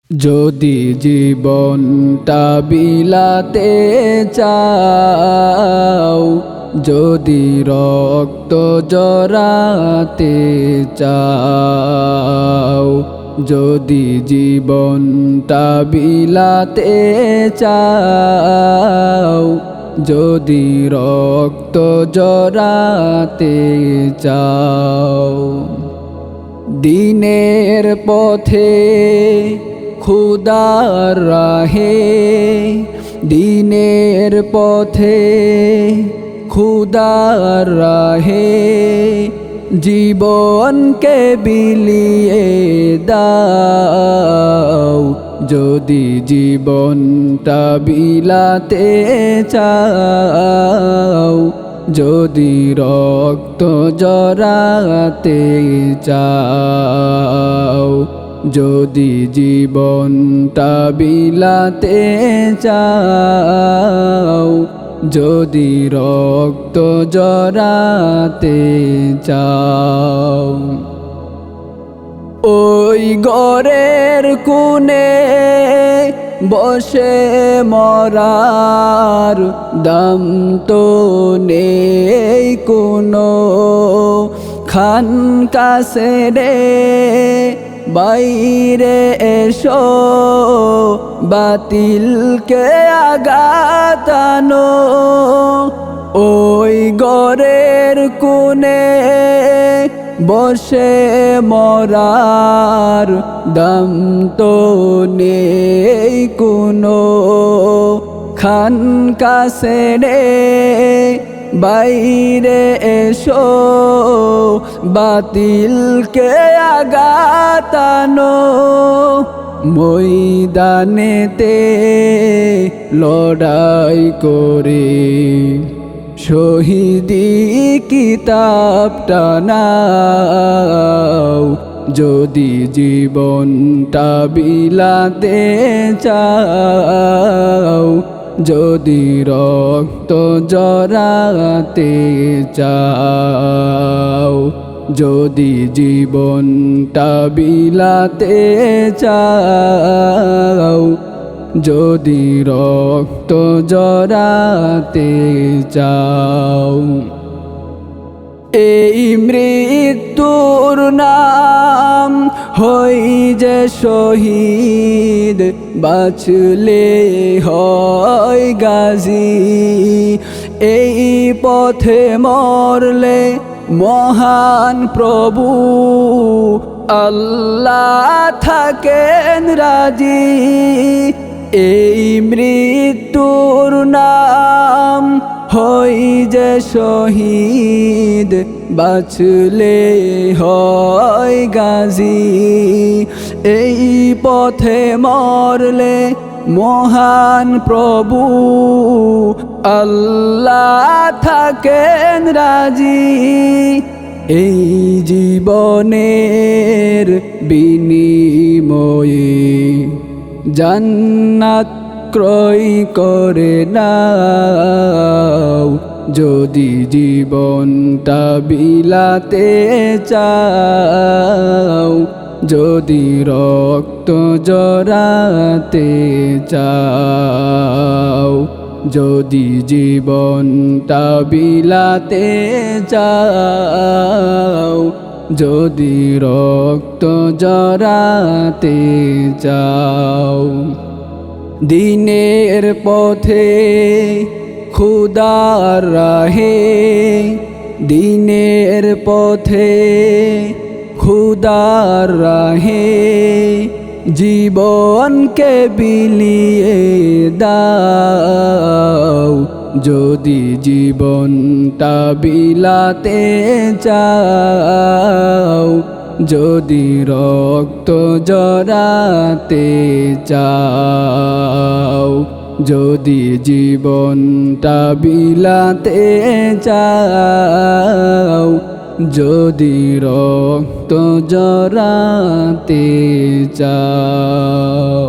যদি জীবনটা বিলাতে চাও, যদি রক্ত জড়াতে চাও, যদি জীবনটা বিলাতে চাও, যদি রক্ত জড়াতে চাও, দিনের পথে খুদার রাহে, দিনের পথে খুদার রাহে, জীবনকে বিলিয়ে দাও। যদি জীবনটা বিলাতে চাও, যদি রক্ত জড়াতে চাও, যদি জীবনটা বিলাতে চাও, যদি রক্ত জড়াতে চাও, ওই ঘরের কোণে বসে মরার দাম তো নেই কোনো, খান কাছে রে বাইরে এসো, বাতিলকে আঘাতানো। ওই ঘরের কোণে বসে মরার দাম তো নেই কোনো, খান কাছে রে বাইরে এসো, বাতিলকে আঘাতানো। ময়দানেতে লড়াই করে শহীদি কিতাবটা নাও। যদি জীবনটা বিলাতে চাও, যদি রক্ত জড়াতে চাও, যদি জীবনটা বিলাতে চাও, যদি রক্ত জড়াতে চাও, এই মৃত্যুর নাম হই যে শহীদ, বাঁচলে হয় গাজী। এই পথে মরলে মহান প্রভু আল্লাহ থাকেন রাজি। এই মৃত্যুর নাম হই যে শহীদ, বাঁচলে হয় গাজী। এই পথে মরলে মহান প্রভু আল্লাহ থাকেন রাজি। এই জীবনের বিনিময়ে জান্নাত ক্রয় করে নাও। যদি জীবনটা বিলাতে চাও, যদি রক্ত জড়াতে চাও, যদি জীবনটা বিলাতে চাও, যদি রক্ত জড়াতে চাও, দিনের পথে খুদার রাহে, দিনের পথে খুদার রাহে, জীবনকে বিলিয়ে দাও। যদি জীবনটা বিলাতে চাও, যদি রক্ত জড়াতে চাও, যদি জীবনটা বিলাতে চাও, যদি রক্ত জড়াতে চাও।